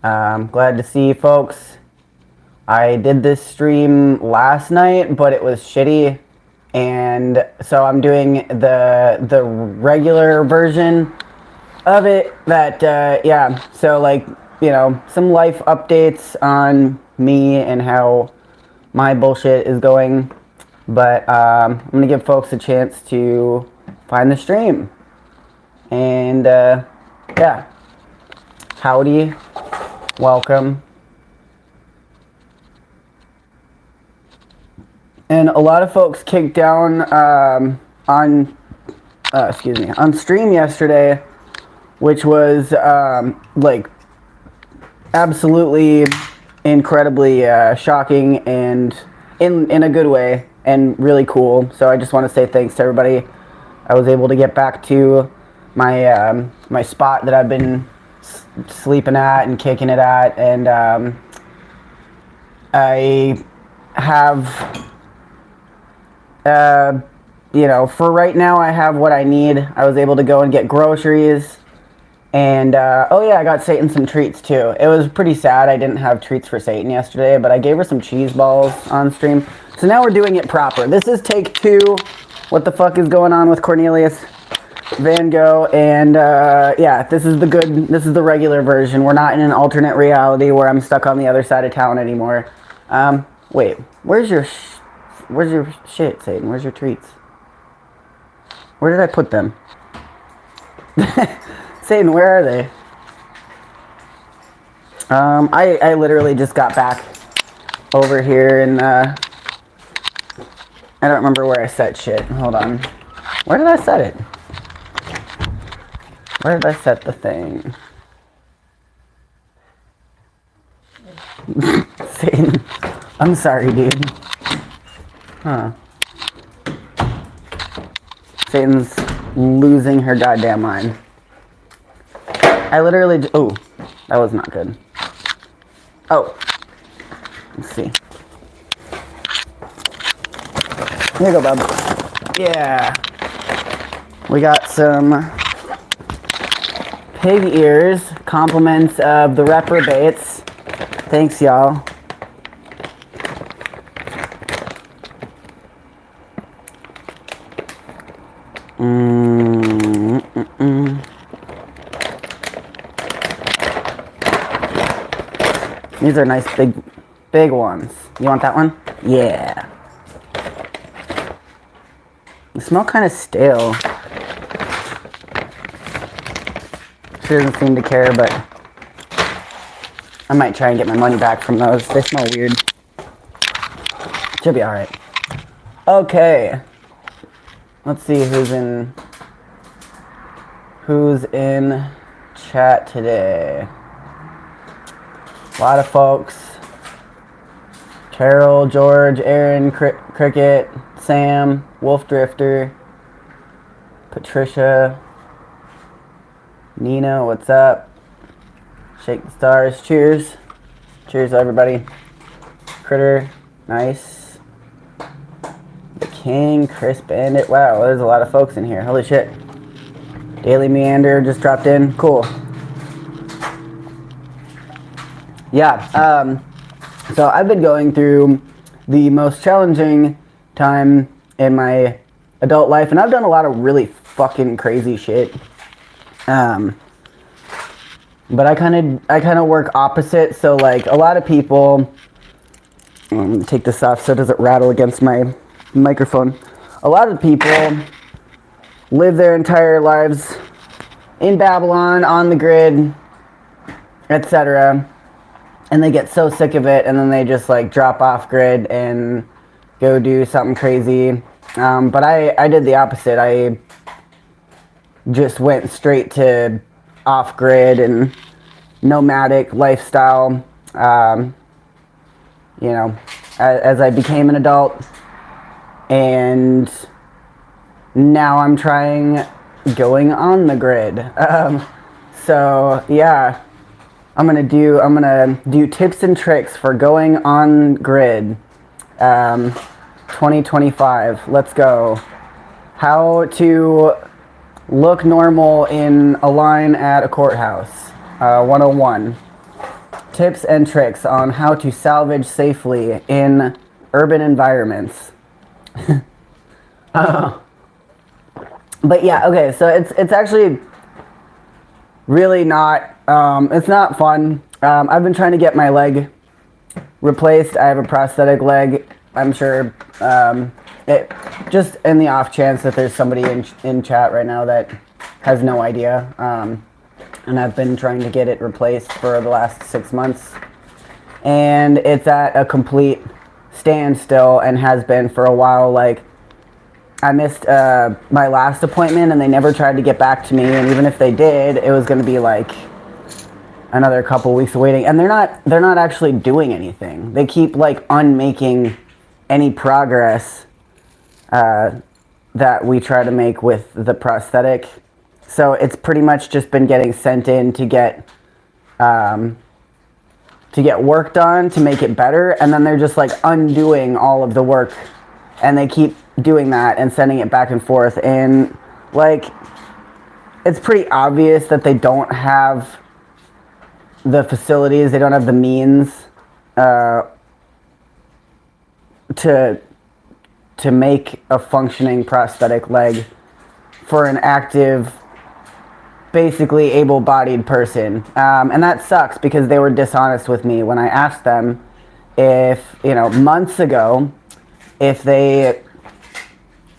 Glad to see you folks. I did this stream last night, but it was shitty, and so I'm doing the regular version of it. Yeah. So like, some life updates on me and how my bullshit is going. But I'm gonna give folks a chance to find the stream, and yeah. Howdy, welcome. And a lot of folks kicked down on stream yesterday, which was like absolutely incredibly shocking and in a good way and really cool. So I just want to say thanks to everybody. I was able to get back to my my spot that I've been sleeping at and kicking it at, and I have for right now I have what I need. I was able to go and get groceries, and oh yeah, I got Satan some treats too. It was pretty sad I didn't have treats for Satan yesterday, but I gave her some cheese balls on stream. So now we're doing it proper. This is take 2. What the fuck is going on with Cornelius Vango? And yeah, this is the regular version. We're not in an alternate reality where I'm stuck on the other side of town anymore. Wait, where's your shit, Satan? Where's your treats? Where did I put them? Satan, where are they? I literally just got back over here, and I don't remember where I set shit. Hold on. Where did I set it? Where did I set the thing? Satan, I'm sorry, dude. Huh. Satan's losing her goddamn mind. I literally... Oh, that was not good. Oh. Let's see. Here you go, bub. Yeah. We got some pig ears, compliments of the reprobates. Thanks, y'all. These are nice big ones. You want that one? Yeah. They smell kind of stale. She doesn't seem to care, but I might try and get my money back from those. They smell weird. Should be alright. Okay. Let's see who's in chat today. A lot of folks. Carol, George, Aaron, Cricket, Sam, Wolf Drifter, Patricia, Nina, what's up? Shake the stars, cheers. Cheers, everybody. Critter, nice. The King, Chris Bandit. Wow, there's a lot of folks in here. Holy shit. Daily Meander just dropped in. Cool. Yeah, so I've been going through the most challenging time in my adult life, and I've done a lot of really fucking crazy shit. But I kind of work opposite. So like a lot of people, I'm gonna take this off so it doesn't rattle against my microphone. A lot of people live their entire lives in Babylon, on the grid, etc. And they get so sick of it, and then they just like drop off grid and go do something crazy. But I did the opposite. I just went straight to off grid and nomadic lifestyle. As I became an adult, and now I'm trying going on the grid. So yeah. I'm gonna do tips and tricks for going on grid 2025. Let's go. How to look normal in a line at a courthouse. 101. tips and tricks on how to salvage safely in urban environments. But yeah, okay, so it's actually really not, it's not fun. I've been trying to get my leg replaced. I have a prosthetic leg. I'm sure, just in the off chance that there's somebody in chat right now that has no idea. And I've been trying to get it replaced for the last 6 months. And it's at a complete standstill and has been for a while. Like, I missed my last appointment and they never tried to get back to me. And even if they did, it was going to be like another couple weeks of waiting. And they're not actually doing anything. They keep like unmaking any progress that we try to make with the prosthetic. So it's pretty much just been getting sent in to get work done to make it better, and then they're just like undoing all of the work, and they keep doing that and sending it back and forth, and like it's pretty obvious that they don't have the facilities, they don't have the means to make a functioning prosthetic leg for an active, basically able-bodied person. And that sucks because they were dishonest with me when I asked them if, months ago, if they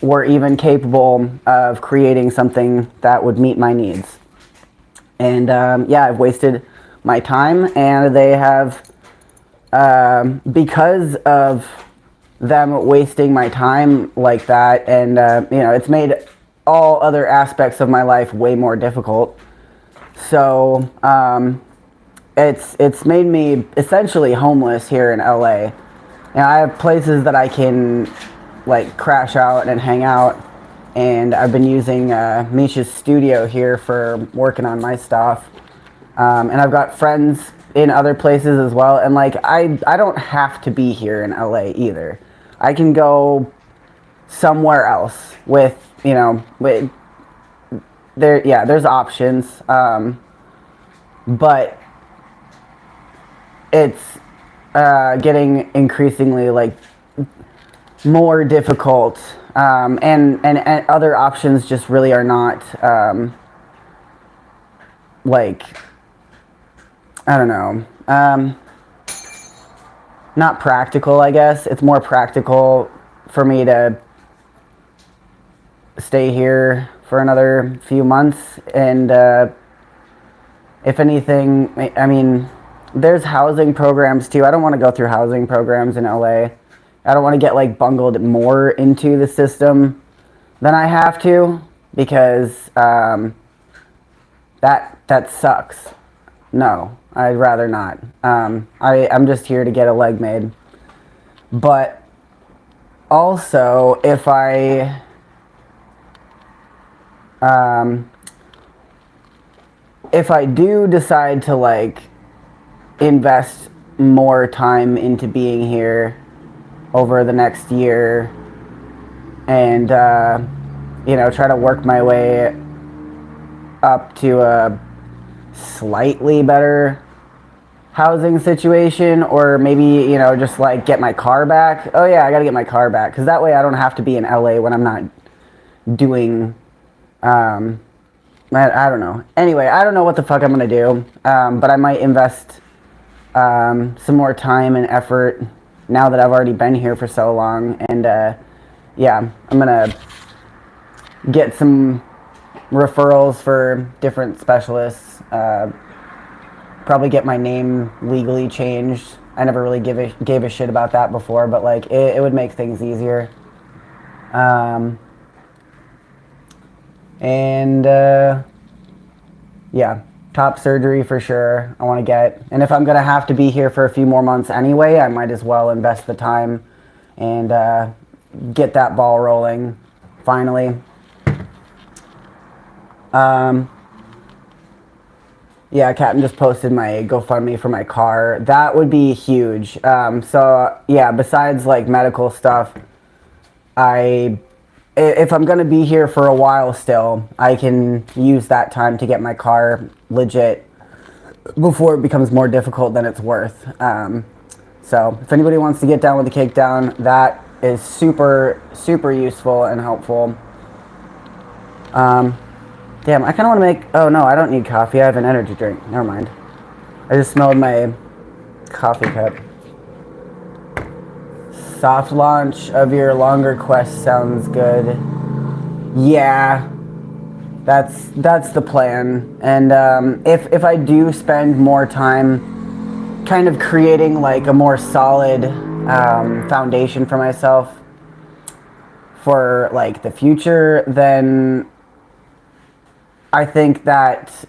were even capable of creating something that would meet my needs. And yeah, I've wasted my time, and they have, because of them wasting my time like that, and it's made all other aspects of my life way more difficult. So it's made me essentially homeless here in LA. I have places that I can like crash out and hang out, and I've been using Misha's studio here for working on my stuff, and I've got friends in other places as well, and like I don't have to be here in LA either. I can go somewhere else with there's options, but it's getting increasingly like more difficult, and other options just really are not like, I don't know, not practical, I guess. It's more practical for me to stay here for another few months, and if anything, I mean, there's housing programs too. I don't want to go through housing programs in LA. I don't want to get like bungled more into the system than I have to, because that sucks. No, I'd rather not. I'm just here to get a leg made. But also, if I do decide to like invest more time into being here over the next year, and try to work my way up to a slightly better housing situation, or maybe just like get my car back. Oh yeah, I gotta get my car back, because that way I don't have to be in LA when I'm not doing I don't know. Anyway, I don't know what the fuck I'm gonna do, but I might invest some more time and effort now that I've already been here for so long, and yeah, I'm gonna get some referrals for different specialists, probably get my name legally changed. I never really gave a shit about that before, but like it would make things easier. And yeah, top surgery for sure I want to get. And if I'm going to have to be here for a few more months anyway, I might as well invest the time and get that ball rolling finally. Yeah, Captain just posted my GoFundMe for my car. That would be huge. So yeah, besides like medical stuff, if I'm going to be here for a while still, I can use that time to get my car legit before it becomes more difficult than it's worth. So if anybody wants to get down with the cake down, that is super, super useful and helpful. Damn, I kind of want to make... Oh, no, I don't need coffee. I have an energy drink. Never mind. I just smelled my coffee cup. Soft launch of your longer quest sounds good. Yeah, that's the plan. And if I do spend more time kind of creating like a more solid foundation for myself for like the future, then I think that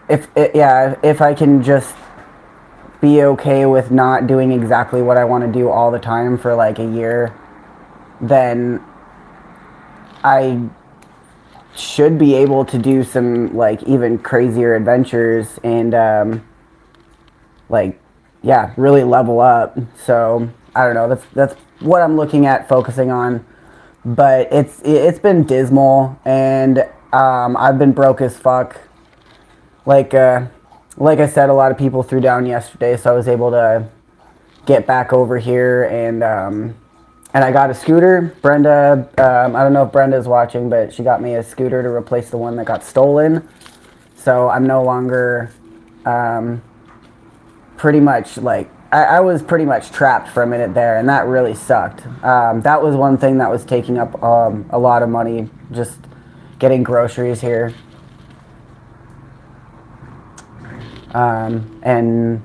if I can just be okay with not doing exactly what I want to do all the time for like a year, then I should be able to do some like even crazier adventures and like, yeah, really level up. So I don't know, that's what I'm looking at focusing on. But it's been dismal, and I've been broke as fuck. Like I said, a lot of people threw down yesterday, so I was able to get back over here, and I got a scooter. Brenda, I don't know if Brenda's watching, but she got me a scooter to replace the one that got stolen. So I'm no longer pretty much like, I was pretty much trapped for a minute there, and that really sucked. That was one thing that was taking up a lot of money, just getting groceries here. And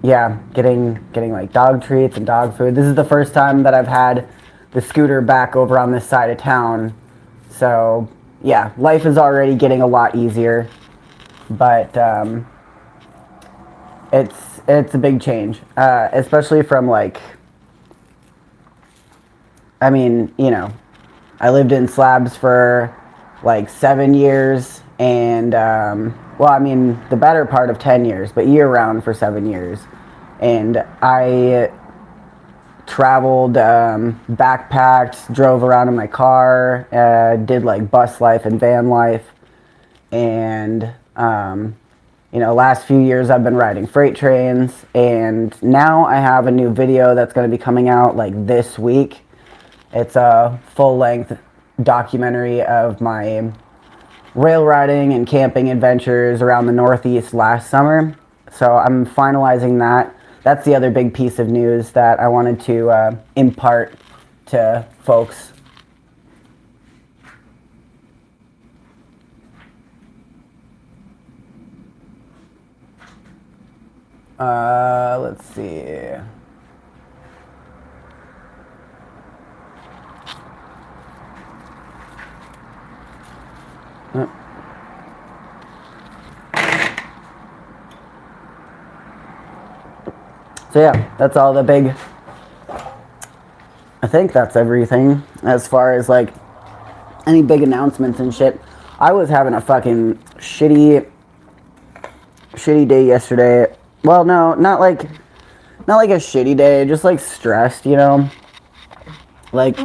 yeah, getting like dog treats and dog food. This is the first time that I've had the scooter back over on this side of town. So yeah, life is already getting a lot easier, but it's a big change, especially from like, I mean, you know, I lived in slabs for like 7 years, and well, I mean, the better part of 10 years, but year round for 7 years. And I traveled, backpacked, drove around in my car, did like bus life and van life. And, you know, last few years I've been riding freight trains. And now I have a new video that's going to be coming out like this week. It's a full-length documentary of my rail riding and camping adventures around the Northeast last summer. So I'm finalizing that. That's the other big piece of news that I wanted to impart to folks. Let's see. So yeah, that's all the big, I think that's everything as far as like any big announcements and shit. I was having a fucking shitty day yesterday. Well, no, not like a shitty day, just like stressed, you know? Like,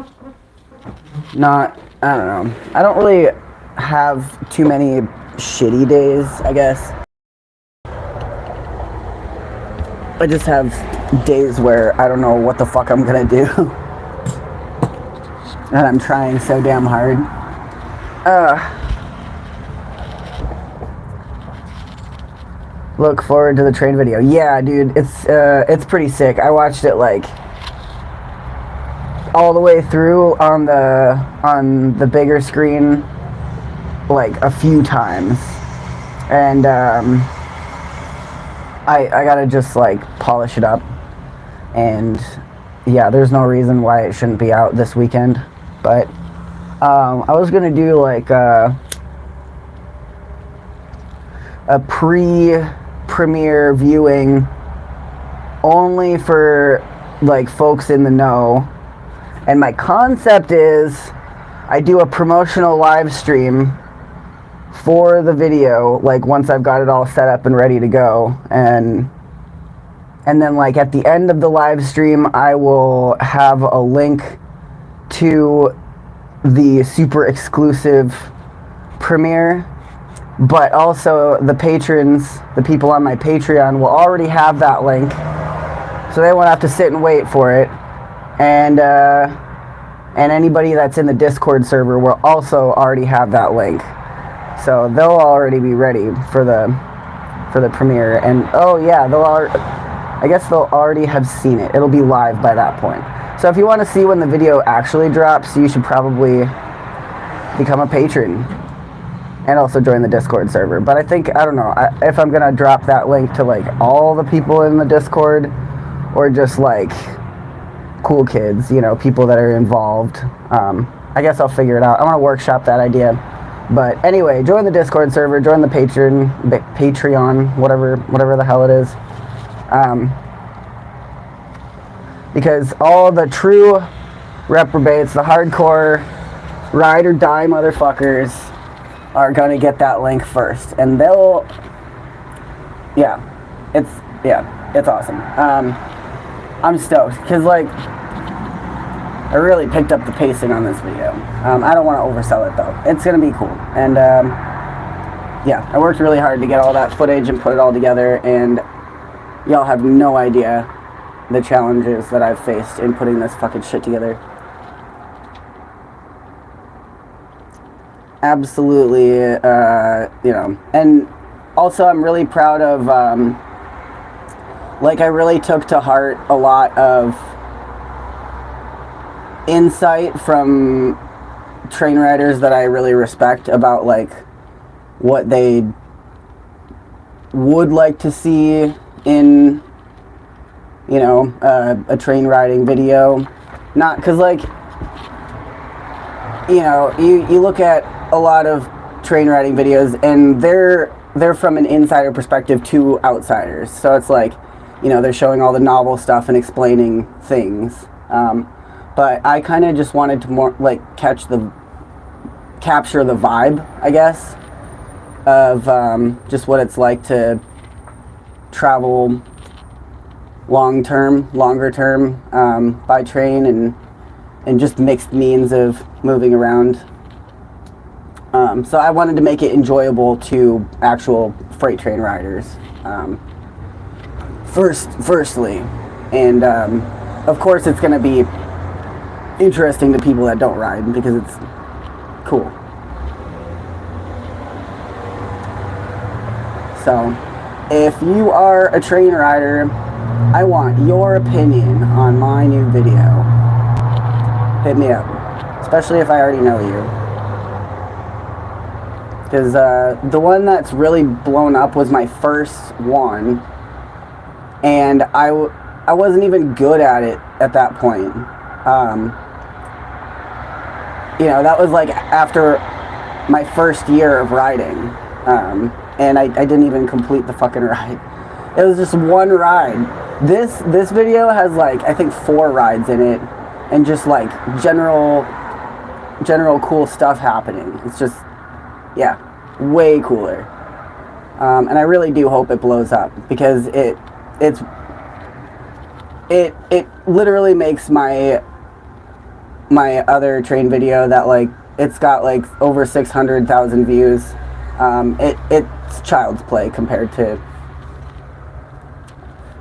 not, I don't know. I don't really have too many shitty days, I guess. I just have days where I don't know what the fuck I'm gonna do. And I'm trying so damn hard. Look forward to the train video. Yeah, dude, it's pretty sick. I watched it like all the way through on the bigger screen like a few times. And I gotta just like polish it up, and yeah, there's no reason why it shouldn't be out this weekend. But I was gonna do like a pre-premiere viewing only for like folks in the know, and my concept is I do a promotional live stream for the video, like once I've got it all set up and ready to go, and then like at the end of the live stream I will have a link to the super exclusive premiere, but also the patrons, the people on my Patreon, will already have that link, so they won't have to sit and wait for it. And anybody that's in the Discord server will also already have that link, so they'll already be ready for the premiere. And oh yeah, I guess they'll already have seen it. It'll be live by that point. So if you want to see when the video actually drops, you should probably become a patron and also join the Discord server. But I think, I don't know, if I'm gonna drop that link to like all the people in the Discord, or just like cool kids, you know, people that are involved. I guess I'll figure it out. I want to workshop that idea. But anyway, join the Discord server, join the Patreon, whatever the hell it is. Because all the true reprobates, the hardcore ride or die motherfuckers, are gonna get that link first, and they'll, it's awesome. I'm stoked because like I really picked up the pacing on this video. I don't want to oversell it though. It's gonna be cool, and yeah, I worked really hard to get all that footage and put it all together, and y'all have no idea the challenges that I've faced in putting this fucking shit together. Absolutely, you know, and also I'm really proud of, like, I really took to heart a lot of insight from train riders that I really respect about, like, what they would like to see in, you know, a train riding video. Not, because, like, you know, you look at a lot of train riding videos, and they're from an insider perspective to outsiders. So it's like, you know, they're showing all the novel stuff and explaining things. But I kind of just wanted to more, like, capture the vibe, I guess, of just what it's like to travel longer term by train, and just mixed means of moving around. So I wanted to make it enjoyable to actual freight train riders, firstly, and of course it's going to be interesting to people that don't ride, because it's cool. So if you are a train rider, I want your opinion on my new video. Hit me up, especially if I already know you. Because the one that's really blown up was my first one, and I wasn't even good at it at that point. You know, that was like after my first year of riding, and I didn't even complete the fucking ride. It was just one ride. This video has, like, I think 4 rides in it, and just like general cool stuff happening. It's just, yeah, way cooler. And I really do hope it blows up, because it literally makes my other train video that, like, it's got like over 600,000 views. It's child's play compared to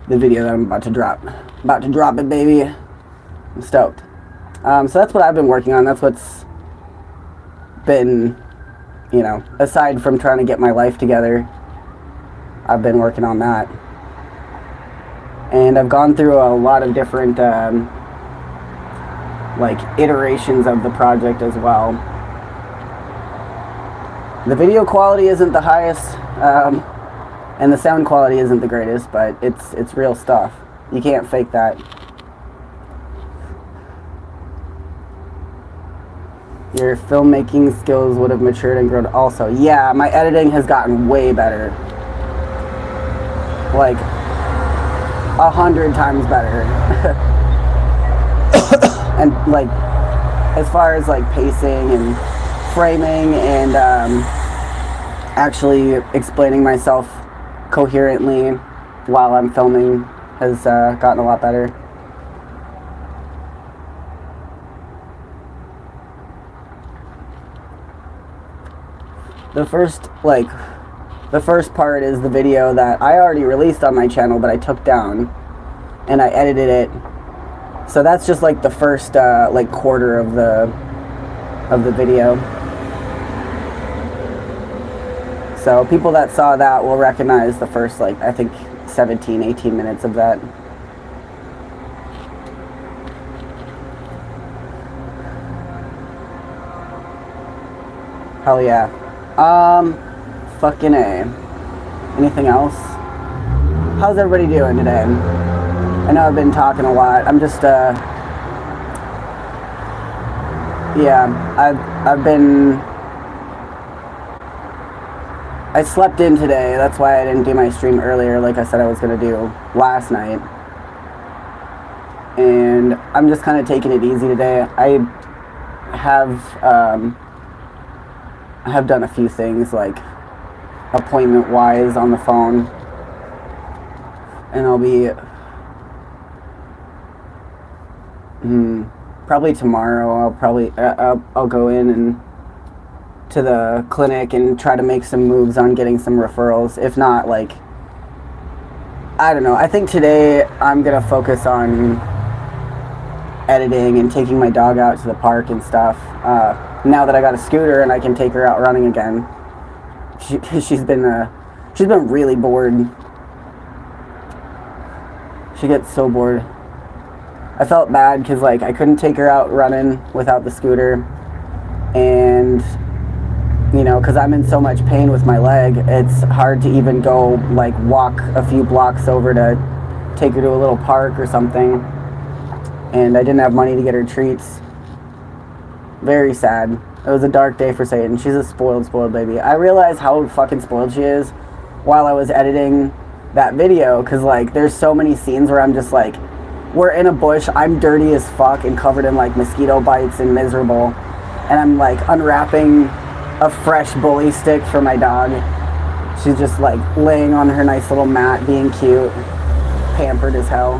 the video that I'm about to drop. About to drop it, baby. I'm stoked. So that's what I've been working on. That's what's been, you know, aside from trying to get my life together, I've been working on that. And I've gone through a lot of different, like, iterations of the project as well. The video quality isn't the highest, and the sound quality isn't the greatest, but it's real stuff. You can't fake that. Your filmmaking skills would have matured and grown also. Yeah, my editing has gotten way better. Like, 100 times better. And, like, as far as, like, pacing and framing and actually explaining myself coherently while I'm filming has gotten a lot better. the first part is the video that I already released on my channel, but I took down and I edited it. So that's just like the first like quarter of the video. So people that saw that will recognize the first, like, I think 17, 18 minutes of that. Hell yeah. Fucking A. Anything else? How's everybody doing today? I know I've been talking a lot. I'm just, yeah, I slept in today. That's why I didn't do my stream earlier like I said I was going to do last night. And I'm just kind of taking it easy today. I have done a few things, like appointment-wise on the phone. And I'll be... probably tomorrow I'll go in and to the clinic and try to make some moves on getting some referrals. If not, like, I don't know. I think today I'm gonna focus on editing and taking my dog out to the park and stuff. Now that I got a scooter and I can take her out running again. She's been really bored. She gets so bored. I felt bad because, like, I couldn't take her out running without the scooter, and, you know, because I'm in so much pain with my leg, it's hard to even go, like, walk a few blocks over to take her to a little park or something, and I didn't have money to get her treats. Very sad. It was a dark day for Satan. She's a spoiled baby. I realized how fucking spoiled she is while I was editing that video, because, like, there's so many scenes where I'm just like, we're in a bush, I'm dirty as fuck and covered in, like, mosquito bites and miserable, and I'm, like, unwrapping a fresh bully stick for my dog. She's just, like, laying on her nice little mat, being cute, pampered as hell.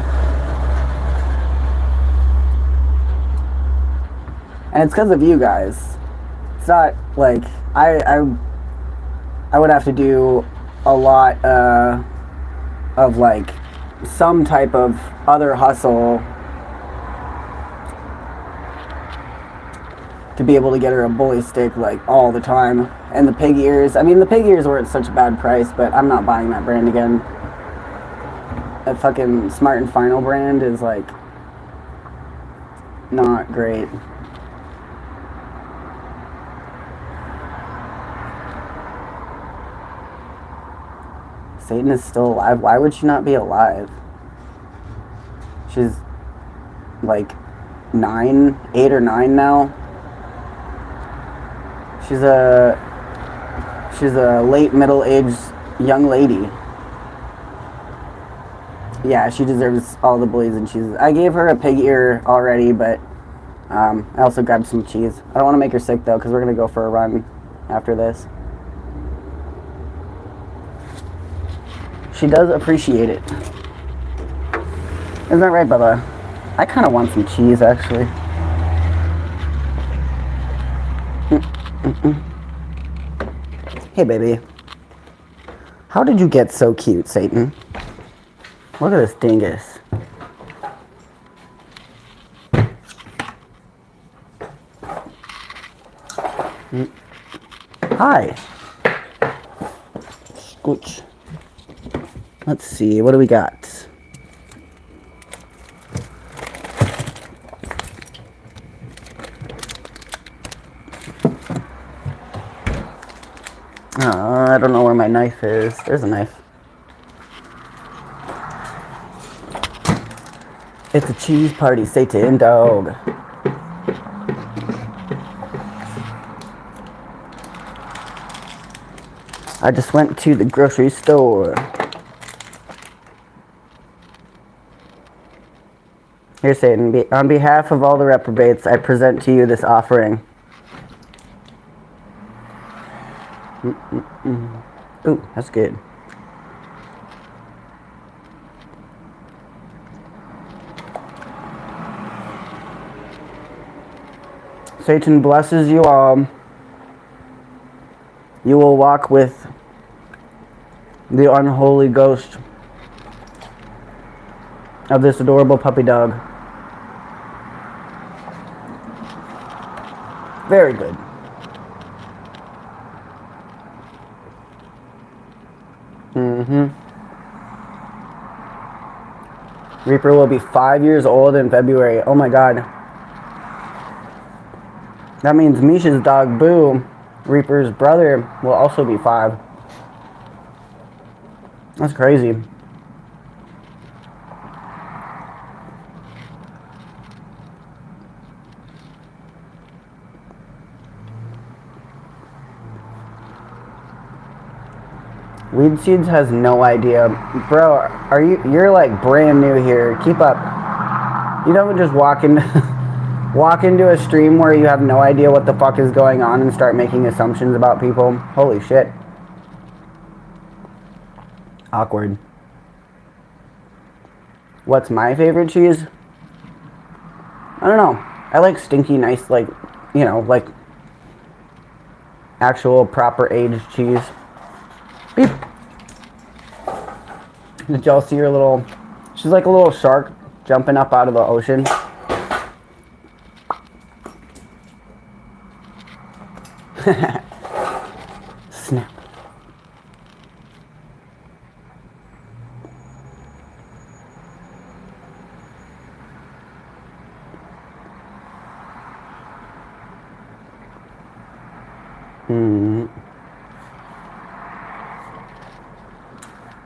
And it's because of you guys. It's not, like, I would have to do a lot of, like, some type of other hustle to be able to get her a bully stick, like, all the time. And the pig ears, I mean, the pig ears were at such a bad price, but I'm not buying that brand again. That fucking Smart and Final brand is, like, not great. Satan is still alive. Why would she not be alive? She's like 8 or 9 now. She's a late middle-aged young lady. Yeah, she deserves all the bullies and cheeses. I gave her a pig ear already, but I also grabbed some cheese. I don't want to make her sick though, because we're gonna go for a run after this. She does appreciate it. Isn't that right, Bubba? I kind of want some cheese, actually. Hey, baby. How did you get so cute, Satan? Look at this dingus. Hi. Scooch. Let's see, what do we got? I don't know where my knife is. There's a knife. It's a cheese party, Satan dog. I just went to the grocery store. Here, Satan, on behalf of all the reprobates, I present to you this offering. Ooh, that's good. Satan blesses you all. You will walk with the unholy ghost of this adorable puppy dog. Very good. Reaper will be 5 years old in February. Oh my god. That means Misha's dog, Boo, Reaper's brother, will also be 5. That's crazy. Weed Seeds has no idea. Bro, you're like brand new here. Keep up. You don't just walk into a stream where you have no idea what the fuck is going on and start making assumptions about people. Holy shit. Awkward. What's my favorite cheese? I don't know. I like stinky, nice, like, you know, like actual proper aged cheese. Beep. Did y'all see her little... She's like a little shark jumping up out of the ocean. Snap.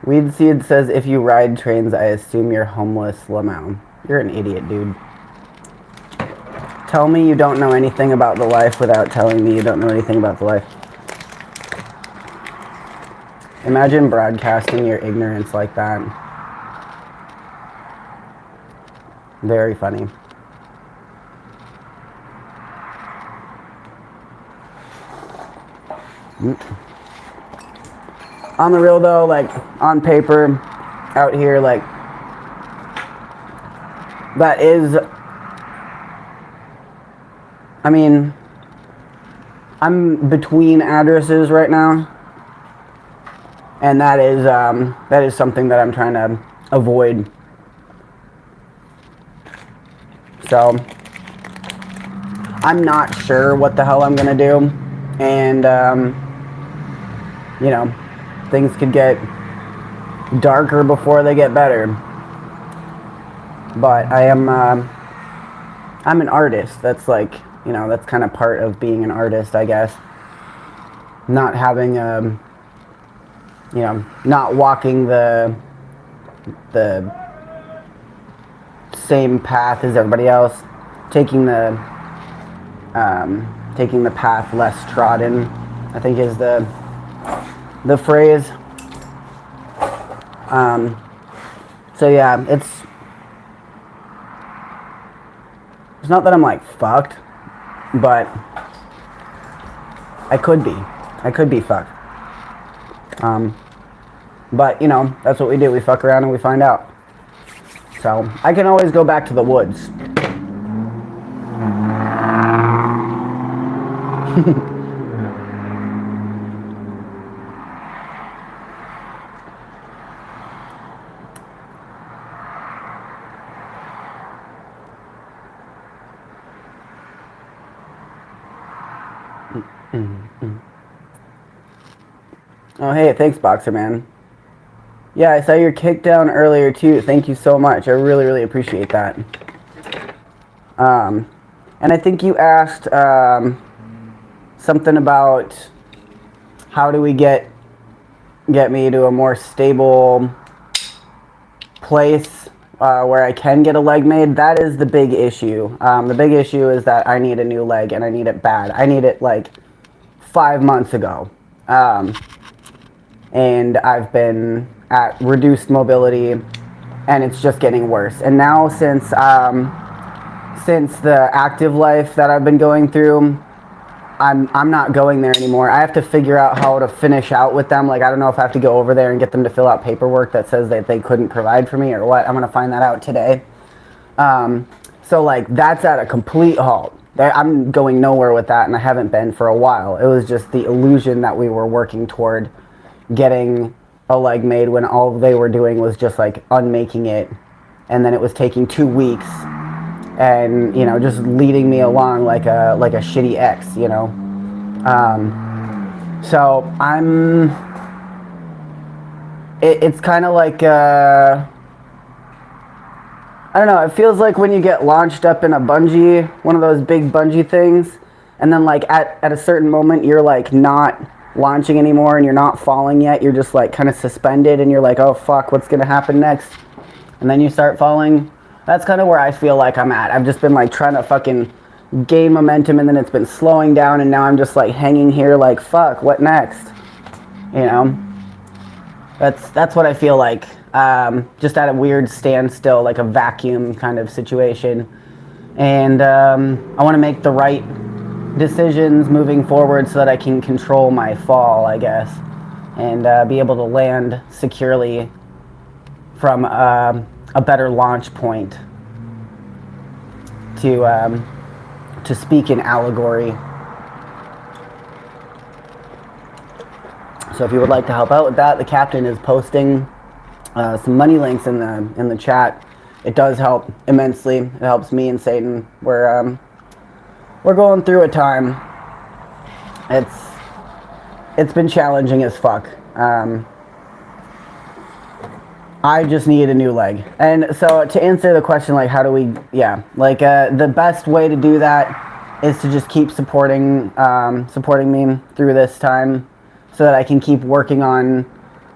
Weed Seed says, if you ride trains, I assume you're homeless, Lamau. You're an idiot, dude. Tell me you don't know anything about the life without telling me you don't know anything about the life. Imagine broadcasting your ignorance like that. Very funny. On the real though, like on paper, out here, like that is, I mean, I'm between addresses right now, and that is something that I'm trying to avoid. So I'm not sure what the hell I'm gonna do, and you know, things could get darker before they get better. But I am, I'm an artist. That's like, you know, that's kind of part of being an artist, I guess. Not having, you know, not walking the same path as everybody else. Taking the path less trodden, I think is the phrase. So yeah, it's not that I'm like fucked, but I could be fucked. But you know, that's what we do. We fuck around and we find out. So I can always go back to the woods. Oh, hey, thanks, Boxer Man. Yeah, I saw your kick down earlier, too. Thank you so much. I really, really appreciate that. And I think you asked something about how do we get me to a more stable place where I can get a leg made. That is the big issue. The big issue is that I need a new leg, and I need it bad. I need it, like, 5 months ago. And I've been at reduced mobility, and it's just getting worse. And now since the active life that I've been going through, I'm not going there anymore. I have to figure out how to finish out with them. Like, I don't know if I have to go over there and get them to fill out paperwork that says that they couldn't provide for me or what. I'm gonna find that out today. So like, that's at a complete halt. I'm going nowhere with that, and I haven't been for a while. It was just the illusion that we were working toward getting a leg made when all they were doing was just like unmaking it, and then it was taking 2 weeks, and you know, just leading me along like a shitty ex, you know. So it's kind of like I don't know, it feels like when you get launched up in a bungee, one of those big bungee things, and then like at a certain moment you're like not launching anymore and you're not falling yet, you're just like kind of suspended and you're like, oh fuck, what's gonna happen next? And then you start falling. That's kind of where I feel like I'm at. I've just been like trying to fucking gain momentum, and then it's been slowing down, and now I'm just like hanging here like, fuck, what next? You know? That's what I feel like. Just at a weird standstill, like a vacuum kind of situation. And I want to make the right decisions moving forward so that I can control my fall, I guess, and be able to land securely from a better launch point to speak in allegory. So if you would like to help out with that, the captain is posting some money links in the chat. It does help immensely. It helps me and Satan. We're going through a time. It's been challenging as fuck. I just need a new leg. And so to answer the question, like, how do we, the best way to do that is to just keep supporting me through this time, so that I can keep working on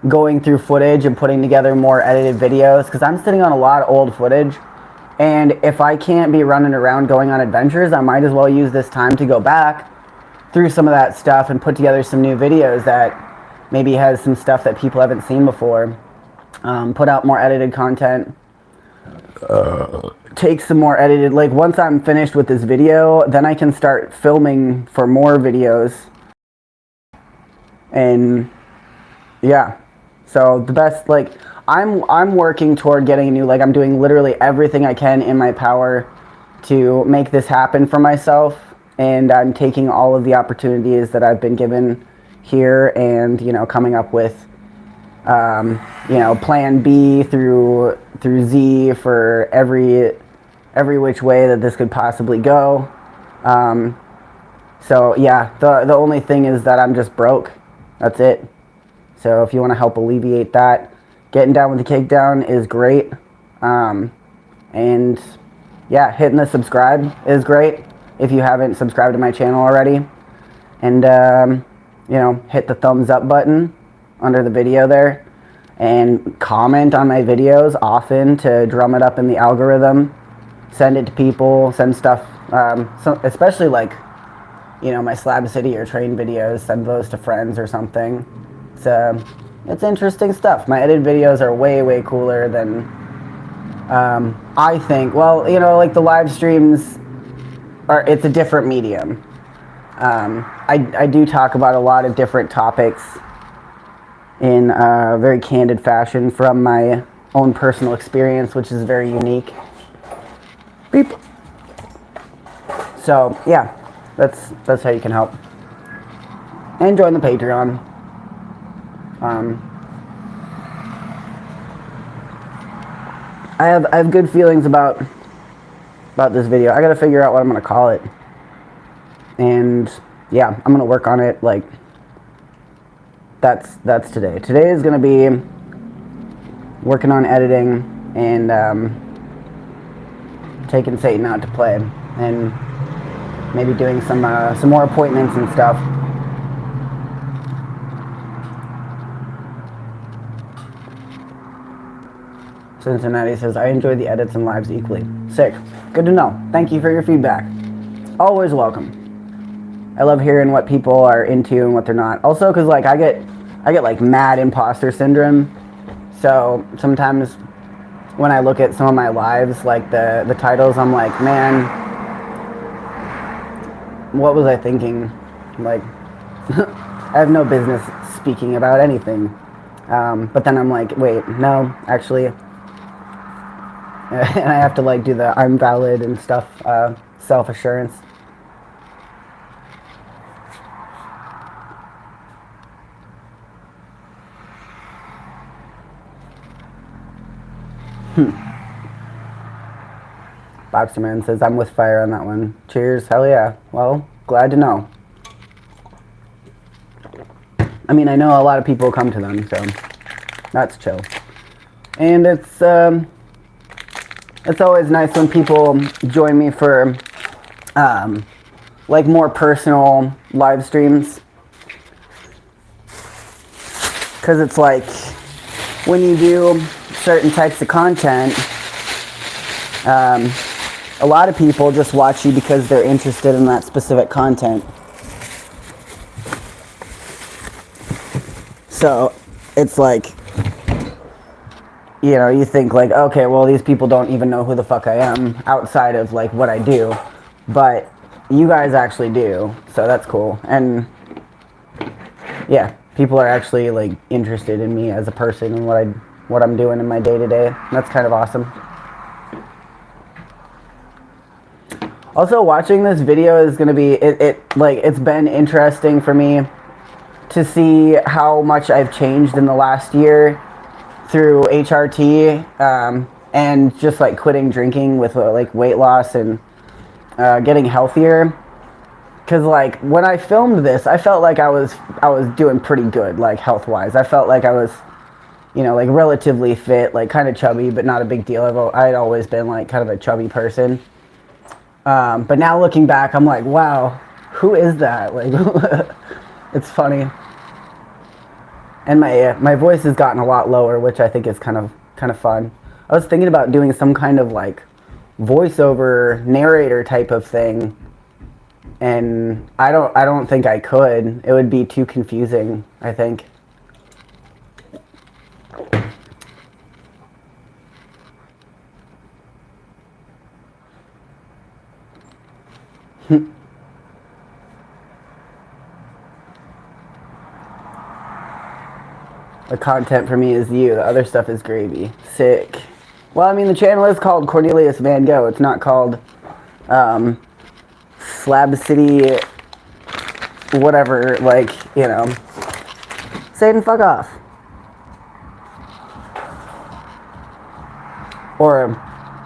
going through footage and putting together more edited videos, because I'm sitting on a lot of old footage, and if I can't be running around going on adventures, I might as well use this time to go back through some of that stuff and put together some new videos that maybe has some stuff that people haven't seen before. Put out more edited content, take some more edited, like once I'm finished with this video, then I can start filming for more videos. And yeah, so the best, like, I'm working toward getting a new leg. I'm doing literally everything I can in my power to make this happen for myself, and I'm taking all of the opportunities that I've been given here, and you know, coming up with plan B through Z for every which way that this could possibly go. So yeah, the only thing is that I'm just broke. That's it. So if you want to help alleviate that, getting down with the kickdown is great. And yeah, hitting the subscribe is great if you haven't subscribed to my channel already. And hit the thumbs up button under the video there, and comment on my videos often to drum it up in the algorithm. Send it to people, send stuff, especially like, you know, my Slab City or train videos, send those to friends or something. It's interesting stuff. My edited videos are way, way cooler than, I think. Well, you know, like the live streams it's a different medium. I do talk about a lot of different topics in a very candid fashion from my own personal experience, which is very unique. Beep. So yeah, that's how you can help. And join the Patreon. I have good feelings about this video. I gotta figure out what I'm gonna call it. And yeah, I'm gonna work on it. Like, that's today. Today is gonna be working on editing and taking Satan out to play, and maybe doing some more appointments and stuff. Cincinnati says, I enjoy the edits and lives equally. Sick. Good to know. Thank you for your feedback. Always welcome. I love hearing what people are into and what they're not. Also, because like I get like mad imposter syndrome. So sometimes when I look at some of my lives, like the titles, I'm like, man, what was I thinking? Like, I have no business speaking about anything. But then I'm like, wait, no, actually. And I have to like do the I'm valid and stuff, self-assurance. Boxerman says, I'm with fire on that one. Cheers. Hell yeah. Well, glad to know. I mean, I know a lot of people come to them, so that's chill. And it's always nice when people join me for like more personal live streams, because it's like when you do certain types of content, a lot of people just watch you because they're interested in that specific content. So it's like, you know, you think like, okay, well, these people don't even know who the fuck I am outside of like what I do, but you guys actually do, so that's cool. And yeah, people are actually like interested in me as a person and what I'm doing in my day-to-day. That's kind of awesome. Also, watching this video is going to be, it's been interesting for me to see how much I've changed in the last year through HRT, and just like quitting drinking with like weight loss and getting healthier. Because like when I filmed this, I felt like I was doing pretty good, like health-wise. I felt like I was, you know, like relatively fit, like kind of chubby, but not a big deal. I'd always been like kind of a chubby person. But now looking back, I'm like, wow, who is that? Like, it's funny. And my voice has gotten a lot lower, which I think is kind of fun. I was thinking about doing some kind of like voiceover narrator type of thing, and I don't think I could. It would be too confusing, I think. The content for me is you. The other stuff is gravy. Sick. Well, I mean, the channel is called corneliusvango. It's not called Slab City whatever, like, you know. Satan, fuck off. Or,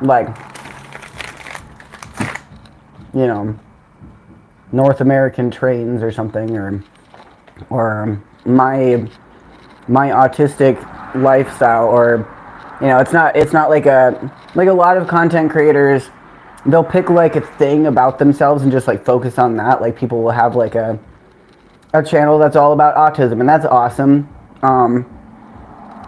like, you know, North American Trains or something, or my autistic lifestyle, or, you know, it's not like a lot of content creators, they'll pick like a thing about themselves and just like focus on that. Like people will have like a channel that's all about autism, and that's awesome.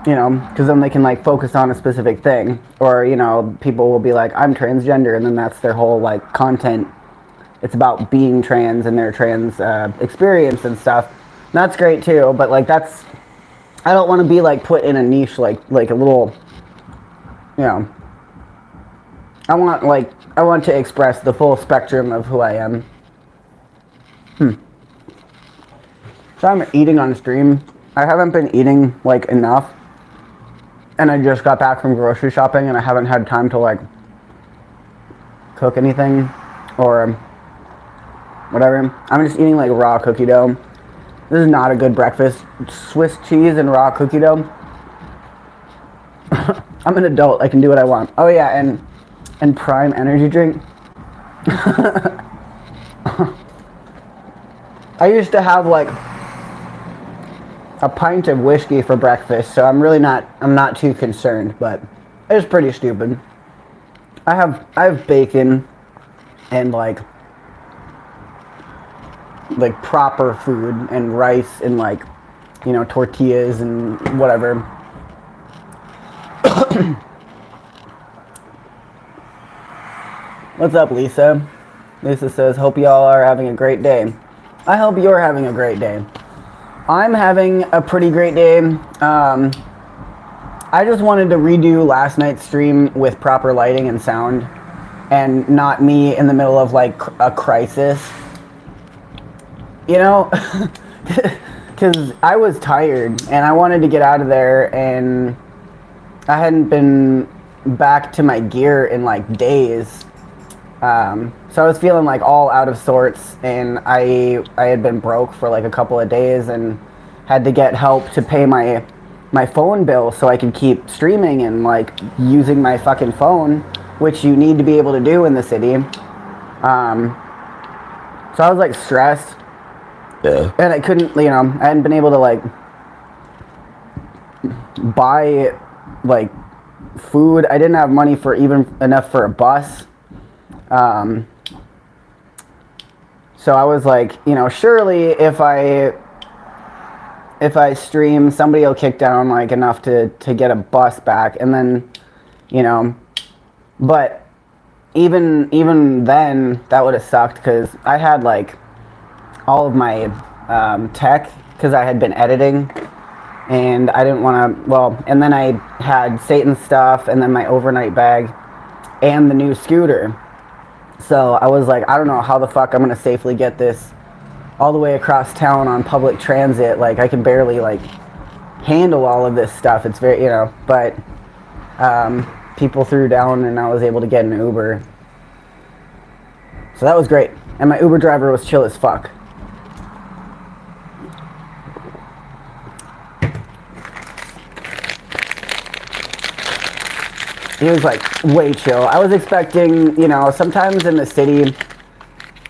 You know, because then they can like focus on a specific thing. Or, you know, people will be like, I'm transgender, and then that's their whole like content. It's about being trans and their trans experience and stuff. And that's great too, but like I don't want to be like put in a niche, like a little, you know, I want to express the full spectrum of who I am. So I'm eating on stream. I haven't been eating like enough, and I just got back from grocery shopping, and I haven't had time to like cook anything or whatever. I'm just eating like raw cookie dough. This is not a good breakfast. Swiss cheese and raw cookie dough. I'm an adult. I can do what I want. Oh yeah, and Prime energy drink. I used to have like a pint of whiskey for breakfast, so I'm not too concerned, but it's pretty stupid. I have bacon and like proper food and rice and like, you know, tortillas and whatever. What's up, Lisa? Lisa says, hope y'all are having a great day. I hope you're having a great day. I'm having a pretty great day. I just wanted to redo last night's stream with proper lighting and sound, and not me in the middle of like a crisis. You know, because I was tired and I wanted to get out of there, and I hadn't been back to my gear in like days. So I was feeling like all out of sorts, and I had been broke for like a couple of days and had to get help to pay my my phone bill so I could keep streaming and like using my fucking phone, which you need to be able to do in the city. So I was like stressed. Yeah. And I couldn't, I hadn't been able to like buy like food. I didn't have money for even enough for a bus. So I was like, surely if I stream, somebody will kick down like enough to get a bus back, and then, but even then that would have sucked because I had like all of my tech because I had been editing, and I didn't want to, and then I had Satan's stuff, and then my overnight bag, and the new scooter. So I was like, I don't know how the fuck I'm going to safely get this all the way across town on public transit. Like, I can barely, like, handle all of this stuff. It's very, but people threw down, and I was able to get an Uber. So that was great. And my Uber driver was chill as fuck. He was like way chill. I was expecting, sometimes in the city,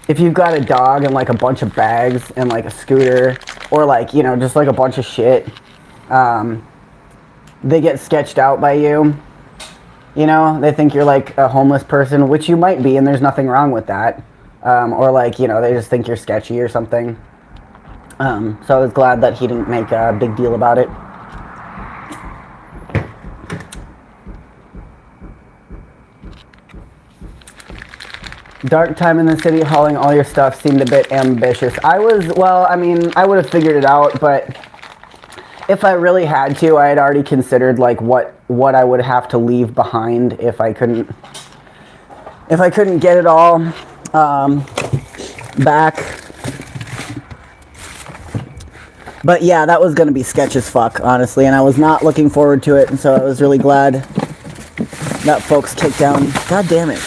if you've got a dog and like a bunch of bags and like a scooter or like, just like a bunch of shit, they get sketched out by you. They think you're like a homeless person, which you might be, and there's nothing wrong with that. Or like, they just think you're sketchy or something. So I was glad that he didn't make a big deal about it. Dark time in the city, hauling all your stuff seemed a bit ambitious. I would have figured it out, but if I really had to, I had already considered like what I would have to leave behind if I couldn't get it all back. But yeah, that was gonna be sketch as fuck, honestly, and I was not looking forward to it, and so I was really glad that folks kicked down. God damn it.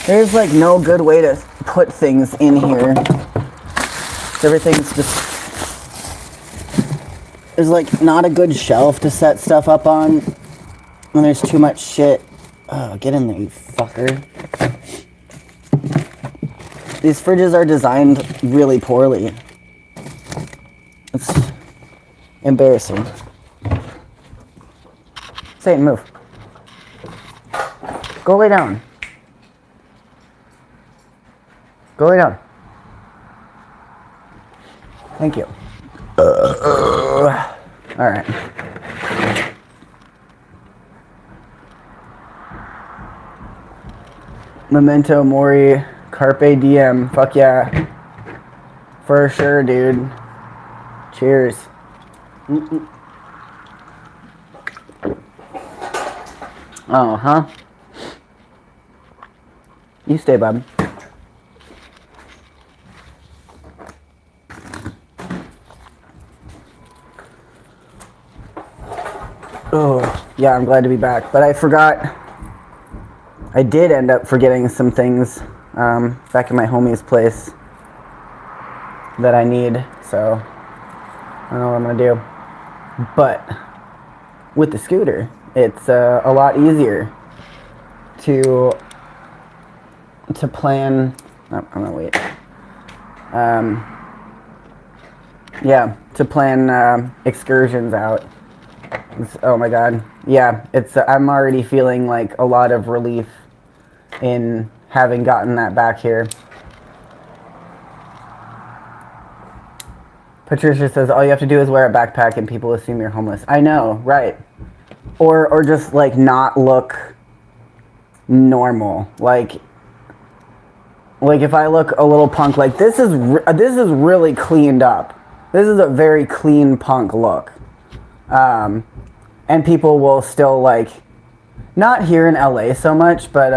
There's like no good way to put things in here. Everything's just, there's like not a good shelf to set stuff up on. And there's too much shit. Oh, get in there, you fucker. These fridges are designed really poorly. It's embarrassing. Satan, move. Go lay down. Go lay down. Thank you. Alright. Memento Mori, Carpe Diem. Fuck yeah. For sure, dude. Cheers. Oh, huh? You stay, bud. Oh, yeah, I'm glad to be back. But I forgot. I did end up forgetting some things back in my homie's place that I need. So, I don't know what I'm going to do. But with the scooter, it's a lot easier to plan. Oh, I'm going to wait. Yeah, to plan excursions out. Oh my god. Yeah, I'm already feeling like a lot of relief in having gotten that back here. Patricia says, all you have to do is wear a backpack and people assume you're homeless. I know, right. Or just like not look normal. Like if I look a little punk, like this is really cleaned up. This is a very clean punk look. And people will still like, not here in LA so much, but,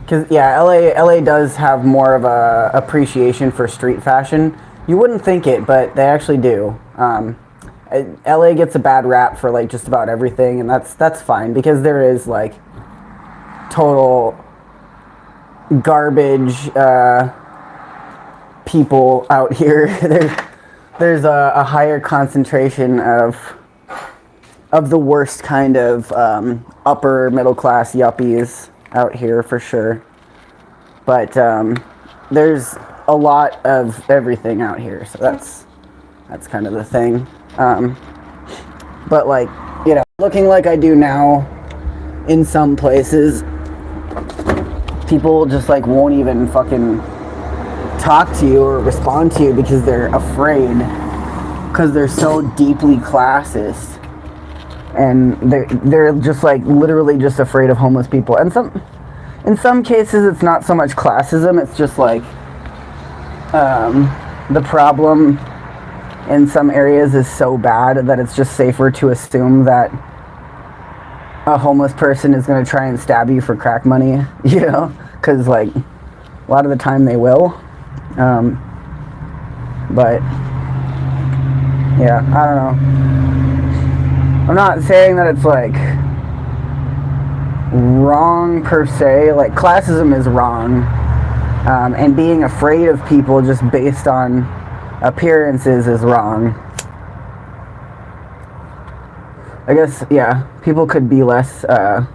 cause yeah, LA does have more of a appreciation for street fashion. You wouldn't think it, but they actually do. LA gets a bad rap for like just about everything, and that's fine because there is like total garbage, people out here. there's a higher concentration of the worst kind of upper middle class yuppies out here for sure. But there's a lot of everything out here, so that's kind of the thing. But like, you know, looking like I do now in some places, people just like won't even fucking talk to you or respond to you because they're afraid, because they're so deeply classist, and they're just like literally just afraid of homeless people. And in some cases it's not so much classism, it's just like the problem in some areas is so bad that it's just safer to assume that a homeless person is going to try and stab you for crack money, you know, because like a lot of the time they will. But yeah, I don't know. I'm not saying that it's like wrong per se. Like, classism is wrong, and being afraid of people just based on appearances is wrong. I guess, yeah, people could be less of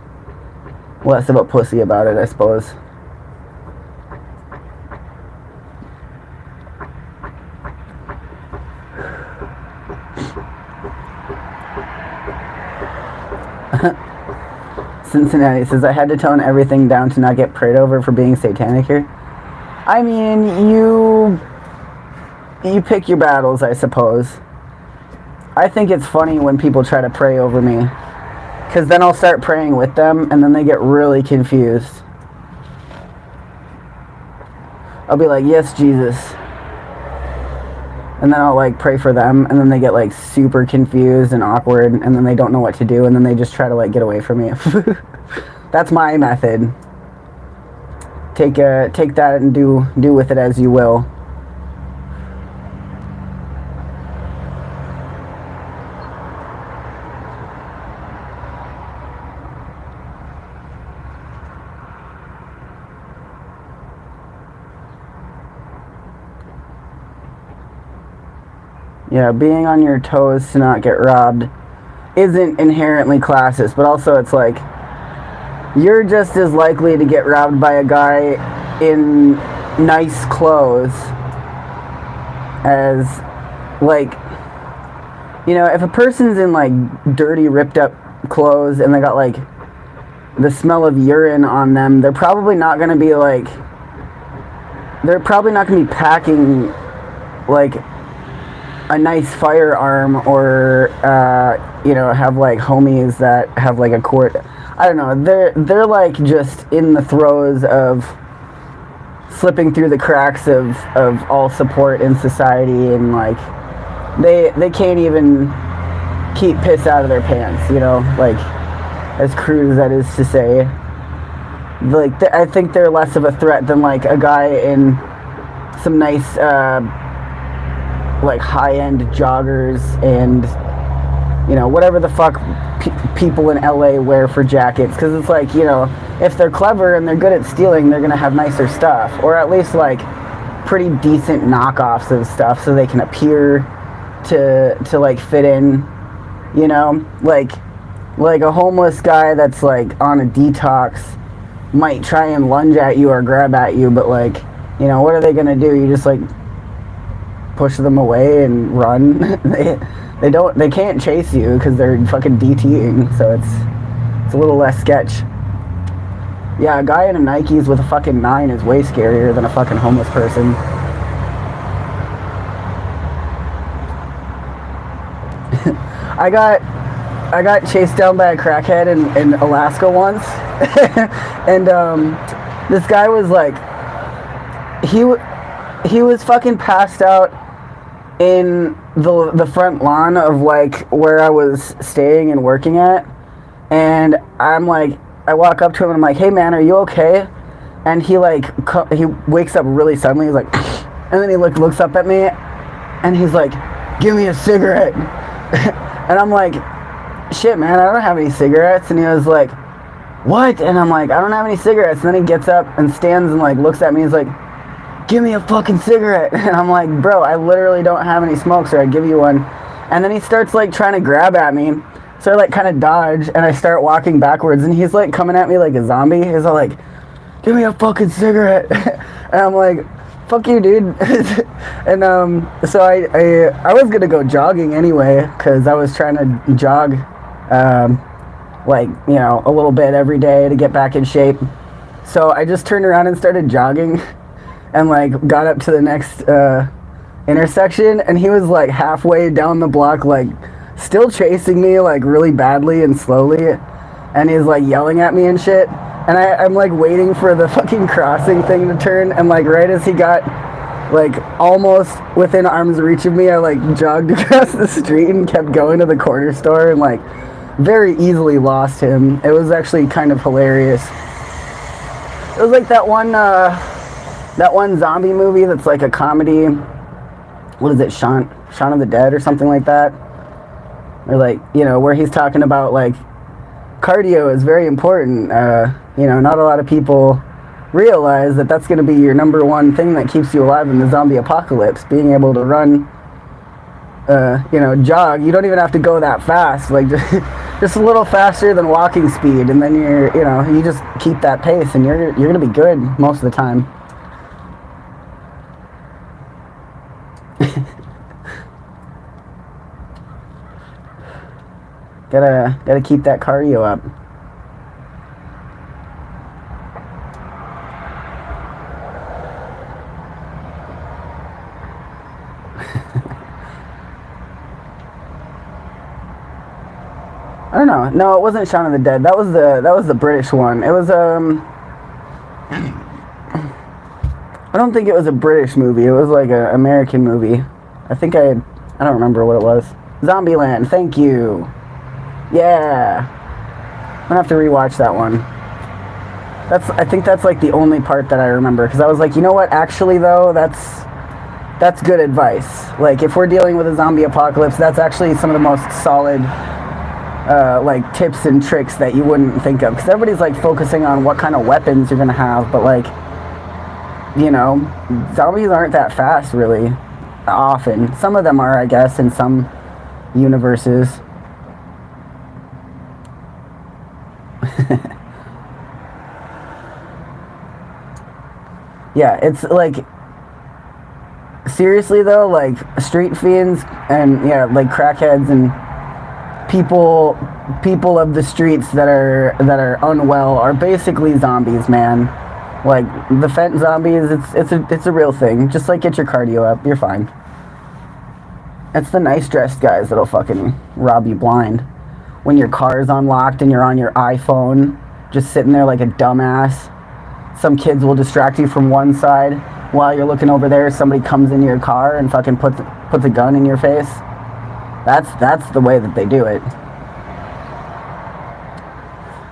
a pussy about it, I suppose. Cincinnati says, I had to tone everything down to not get prayed over for being satanic here. I mean, you pick your battles, I suppose. I think it's funny when people try to pray over me, because then I'll start praying with them, and then they get really confused. I'll be like, yes, Jesus. And then I'll like pray for them, and then they get like super confused and awkward, and then they don't know what to do, and then they just try to like get away from me. That's my method. Take that and do with it as you will. Yeah, being on your toes to not get robbed isn't inherently classist, but also it's like, you're just as likely to get robbed by a guy in nice clothes as, like, you know, if a person's in like dirty, ripped up clothes and they got like the smell of urine on them, they're probably not going to be packing like a nice firearm, or you know, have like homies that have like a court. I don't know, they're like just in the throes of slipping through the cracks of all support in society, and like they can't even keep piss out of their pants, you know, like, as crude as that is to say. Like, I think they're less of a threat than like a guy in some nice like high-end joggers and, you know, whatever the fuck people in LA wear for jackets, because it's like, you know, if they're clever and they're good at stealing, they're gonna have nicer stuff, or at least like pretty decent knockoffs of stuff, so they can appear to like fit in, you know, like a homeless guy that's like on a detox might try and lunge at you or grab at you, but like, you know, what are they gonna do? You just like push them away and run. They can't chase you because they're fucking DTing, so it's a little less sketch. Yeah, a guy in a Nikes with a fucking 9 is way scarier than a fucking homeless person. I got chased down by a crackhead in Alaska once, and this guy was like, he was fucking passed out in the front lawn of like where I was staying and working at, and I'm like, I walk up to him and I'm like, hey man, are you okay? And he like he wakes up really suddenly, he's like, and then he looks up at me and he's like, give me a cigarette. And I'm like, shit man, I don't have any cigarettes. And he was like, what? And I'm like, I don't have any cigarettes. And then he gets up and stands and like looks at me, he's like, give me a fucking cigarette. And I'm like, bro, I literally don't have any smoke, so I'd give you one. And then he starts like trying to grab at me. So I like kind of dodge, and I start walking backwards, and he's like coming at me like a zombie. He's all like, give me a fucking cigarette. And I'm like, fuck you, dude. And so I was gonna go jogging anyway, because I was trying to jog like, you know, a little bit every day to get back in shape. So I just turned around and started jogging, and like got up to the next intersection, and he was like halfway down the block, like still chasing me like really badly and slowly, and he's like yelling at me and shit. And I'm like waiting for the fucking crossing thing to turn, and like right as he got like almost within arm's reach of me, I like jogged across the street and kept going to the corner store, and like very easily lost him. It was actually kind of hilarious. It was like that one zombie movie that's like a comedy. What is it, Shaun of the Dead or something like that? Or like, you know, where he's talking about like cardio is very important. You know, not a lot of people realize that that's going to be your number one thing that keeps you alive in the zombie apocalypse. Being able to run, you know, jog. You don't even have to go that fast. Like just a little faster than walking speed, and then you know, you just keep that pace, and you're going to be good most of the time. Gotta keep that cardio up. I don't know. No, it wasn't Shaun of the Dead. That was the British one. It was I don't think it was a British movie. It was like an American movie. I don't remember what it was. Zombieland. Thank you. Yeah. I'm gonna have to rewatch that one. I think that's like the only part that I remember, because I was like, you know what? Actually, though, that's good advice. Like, if we're dealing with a zombie apocalypse, that's actually some of the most solid like tips and tricks that you wouldn't think of, because everybody's like focusing on what kind of weapons you're gonna have, but like, you know, zombies aren't that fast really often. Some of them are, I guess, in some universes. Yeah, it's like, seriously though, like street fiends and yeah, like crackheads and people of the streets that are unwell are basically zombies, man. Like the fent zombies, it's a real thing. Just like get your cardio up, you're fine. It's the nice dressed guys that'll fucking rob you blind. When your car's unlocked and you're on your iPhone, just sitting there like a dumbass. Some kids will distract you from one side while you're looking over there. Somebody comes into your car and fucking puts a gun in your face. That's the way that they do it.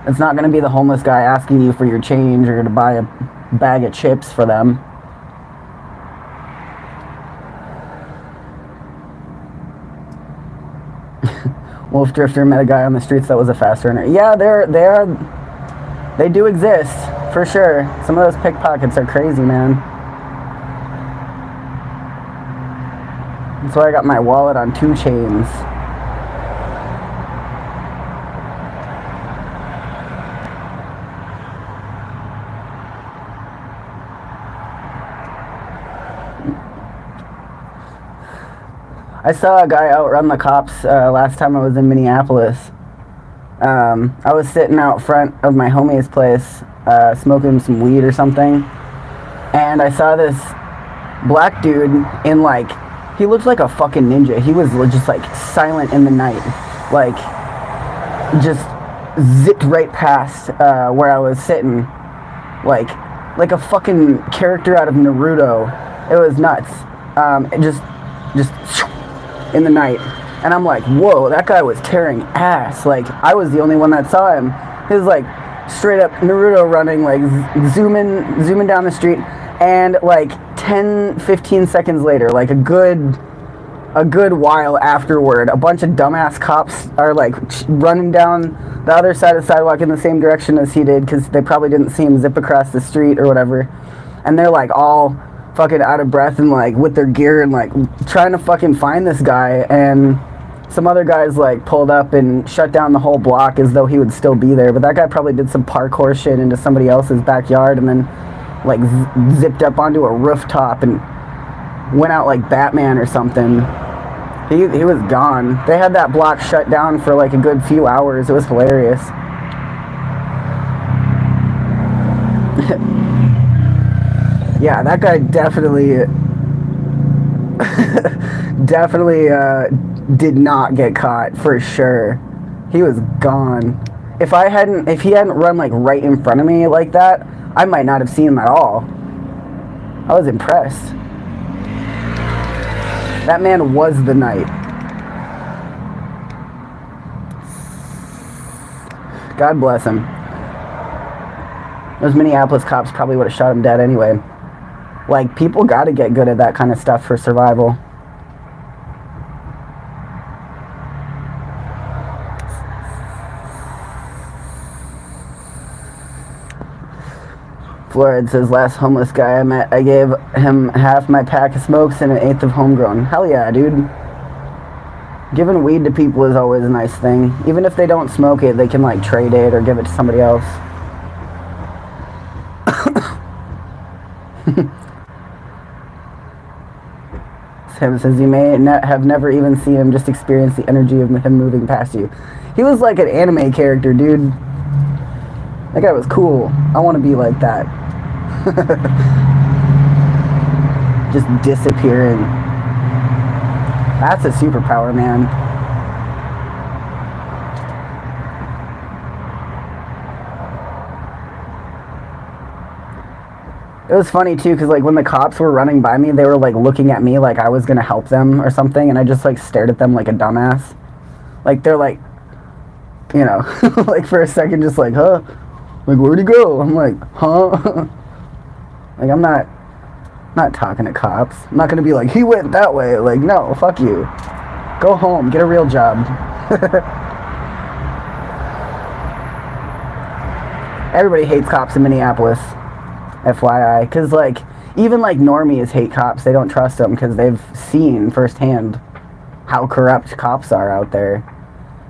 It's not going to be the homeless guy asking you for your change or to buy a bag of chips for them. Wolf Drifter met a guy on the streets that was a fast runner. Yeah, they do exist, for sure. Some of those pickpockets are crazy, man. That's why I got my wallet on 2 chains. I saw a guy outrun the cops last time I was in Minneapolis. I was sitting out front of my homie's place, smoking some weed or something, and I saw this black dude in like, he looked like a fucking ninja. He was just like silent in the night, like just zipped right past where I was sitting, like a fucking character out of Naruto. It was nuts. Just in the night, and I'm like, whoa, that guy was tearing ass. Like, I was the only one that saw him. He was like straight up Naruto running, like zooming down the street, and like 10-15 seconds later, like a good while afterward, a bunch of dumbass cops are like running down the other side of the sidewalk in the same direction as he did, because they probably didn't see him zip across the street or whatever, and they're like all fucking out of breath and like with their gear and like trying to fucking find this guy, and some other guys like pulled up and shut down the whole block as though he would still be there, but that guy probably did some parkour shit into somebody else's backyard and then like zipped up onto a rooftop and went out like Batman or something. He was gone. They had that block shut down for like a good few hours. It was hilarious. Yeah, that guy definitely did not get caught for sure. He was gone. If he hadn't run like right in front of me like that, I might not have seen him at all. I was impressed. That man was the knight. God bless him. Those Minneapolis cops probably would have shot him dead anyway. Like, people gotta get good at that kind of stuff for survival. Florida says, last homeless guy I met, I gave him half my pack of smokes and an eighth of homegrown. Hell yeah, dude. Giving weed to people is always a nice thing. Even if they don't smoke it, they can like trade it or give it to somebody else. Sam says, you may have never even seen him, just experience the energy of him moving past you. He was like an anime character, dude. That guy was cool. I want to be like that. Just disappearing. That's a superpower, man. It was funny too, because like when the cops were running by me, they were like looking at me like I was gonna help them or something, and I just like stared at them like a dumbass. Like they're like, you know, like for a second just like, huh? Like, where'd he go? I'm like, huh? Like, I'm not talking to cops. I'm not gonna be like, he went that way. Like, no, fuck you. Go home, get a real job. Everybody hates cops in Minneapolis, FYI. Because, like, even, like, normies hate cops. They don't trust them because they've seen firsthand how corrupt cops are out there.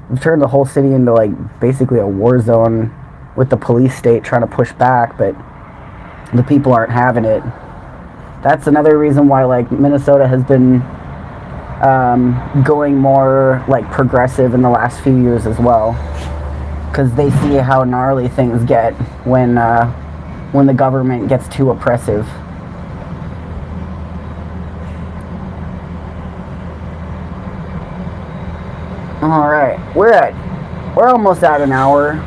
We've turned the whole city into, like, basically a war zone with the police state trying to push back, but the people aren't having it. That's another reason why, like, Minnesota has been going more, like, progressive in the last few years as well, because they see how gnarly things get when the government gets too oppressive. All right, we're almost at an hour.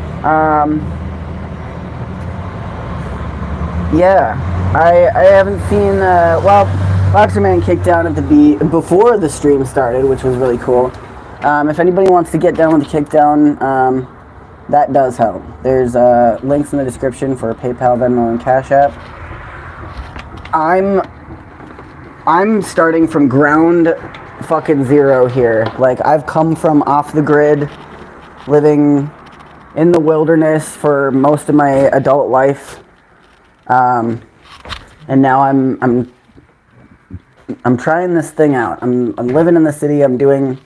Yeah, I haven't seen, well, Boxer Man kicked down at the beat before the stream started, which was really cool. If anybody wants to get down with the kickdown, that does help. There's links in the description for PayPal, Venmo, and Cashapp. I'm starting from ground fucking zero here. Like, I've come from off the grid, living in the wilderness for most of my adult life, and now I'm trying this thing out. I'm living in the city. I'm doing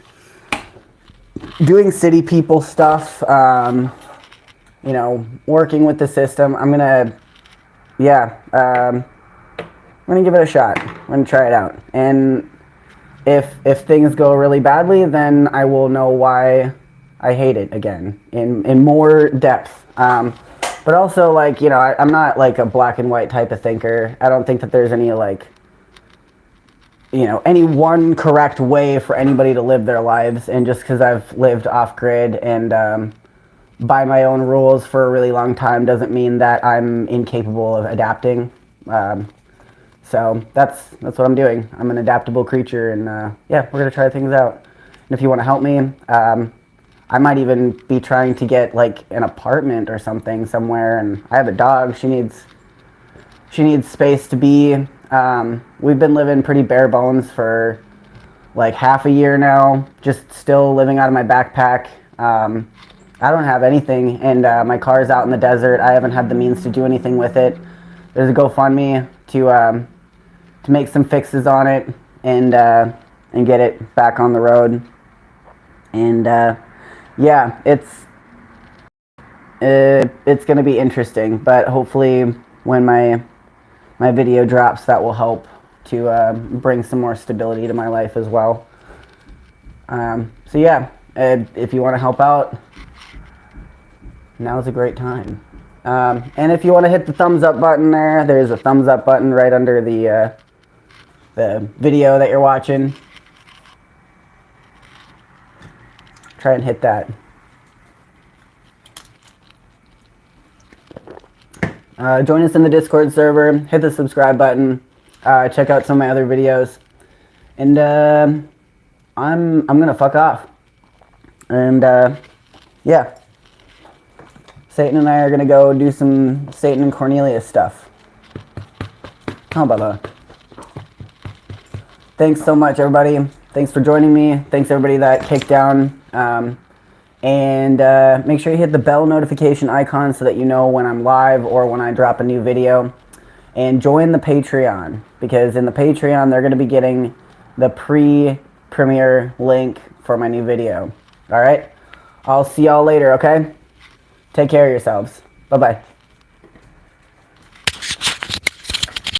city people stuff. You know, working with the system. I'm gonna give it a shot. I'm gonna try it out, and if things go really badly, then I will know why I hate it again in more depth. But also, like, you know, I'm not like a black and white type of thinker. I don't think that there's any, like, you know, any one correct way for anybody to live their lives. And just because I've lived off grid and by my own rules for a really long time doesn't mean that I'm incapable of adapting. So that's what I'm doing. I'm an adaptable creature, and yeah, we're gonna try things out. And if you want to help me, I might even be trying to get like an apartment or something somewhere. And I have a dog. She needs space to be. We've been living pretty bare bones for like half a year now, just still living out of my backpack. I don't have anything, and my car's out in the desert. I haven't had the means to do anything with it. There's a GoFundMe to to make some fixes on it and get it back on the road. And yeah, it's going to be interesting, but hopefully when my video drops, that will help to bring some more stability to my life as well. So yeah, if you want to help out, now's a great time. And if you want to hit the thumbs up button there's a thumbs up button right under the video that you're watching. Try and hit that. Join us in the Discord server. Hit the subscribe button. Check out some of my other videos. And I'm gonna fuck off. And yeah, Satan and I are gonna go do some Satan and Cornelius stuff. How about that? Thanks so much, everybody. Thanks for joining me. Thanks everybody that kicked down. And make sure you hit the bell notification icon so that you know when I'm live or when I drop a new video. And join the Patreon, because in the Patreon they're going to be getting the pre-premiere link for my new video. All right? I'll see y'all later, okay? Take care of yourselves. Bye-bye.